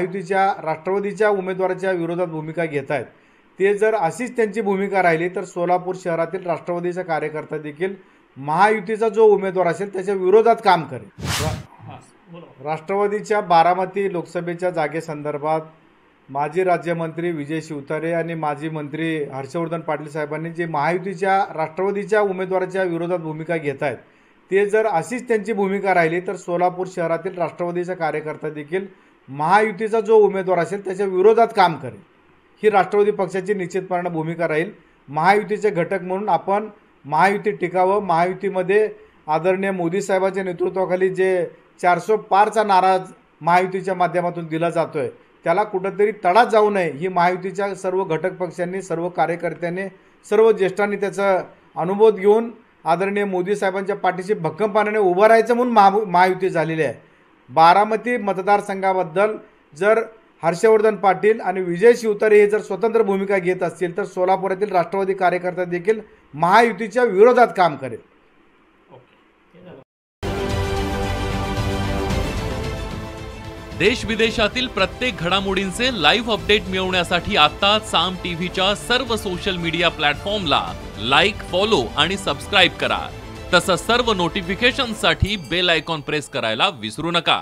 महायुतीच्या राष्ट्रवादीच्या उमेदवाराच्या विरोधात भूमिका घेत आहेत ते जर अशीच त्यांची भूमिका राहिली तर सोलापूर शहरातील राष्ट्रवादीचा कार्यकर्ता देखील महायुतीचा जो उमेदवार असेल त्याच्या विरोधात काम करेल। राष्ट्रवादीच्या बारामती लोकसभेच्या जागेसंदर्भात माजी राज्यमंत्री विजय शिवतारे आणि माजी मंत्री हर्षवर्धन पाटील साहेबांनी जे महायुतीच्या राष्ट्रवादीच्या उमेदवाराच्या विरोधात भूमिका घेत आहेत ते जर अशीच त्यांची भूमिका राहिली तर सोलापूर शहरातील राष्ट्रवादीचा कार्यकर्ता देखील महायुतीचा जो उमेदवार असेल त्याच्या विरोधात काम करेल। ही राष्ट्रवादी पक्षाची निश्चितपणे भूमिका राहील। महायुतीचे घटक म्हणून आपण महायुती टिकावं, महायुतीमध्ये आदरणीय मोदी साहेबांच्या नेतृत्वाखाली जे 400 पारचा नारा महायुतीच्या माध्यमातून दिला जातोय त्याला कुठेतरी तडा जाऊ नये ही महायुतीच्या सर्व घटक पक्षांनी, सर्व कार्यकर्त्यांनी, सर्व ज्येष्ठांनी त्याचा अनुभव घेऊन आदरणीय मोदी साहेबांच्या पाठीशी भक्कमपणाने उभं राहायचं म्हणून महायुती झालेली आहे। बारामती मतदारसंघाबद्दल जर हर्षवर्धन पाटील आणि विजय शिवतारे हे जर स्वतंत्र भूमिका घेत असतील तर सोलापुरातील राष्ट्रवादी कार्यकर्ता देखील महायुतीच्या विरोधात काम करेल। देश विदेशातील प्रत्येक घडामोडींचे लाईव्ह अपडेट मिळवण्यासाठी आता साम टीव्हीच्या सर्व सोशल मीडिया प्लॅटफॉर्मला लाईक, फॉलो आणि सबस्क्राईब करा। तसंच सर्व नोटिफिकेशनसाठी बेल आयकॉन प्रेस करायला विसरू नका।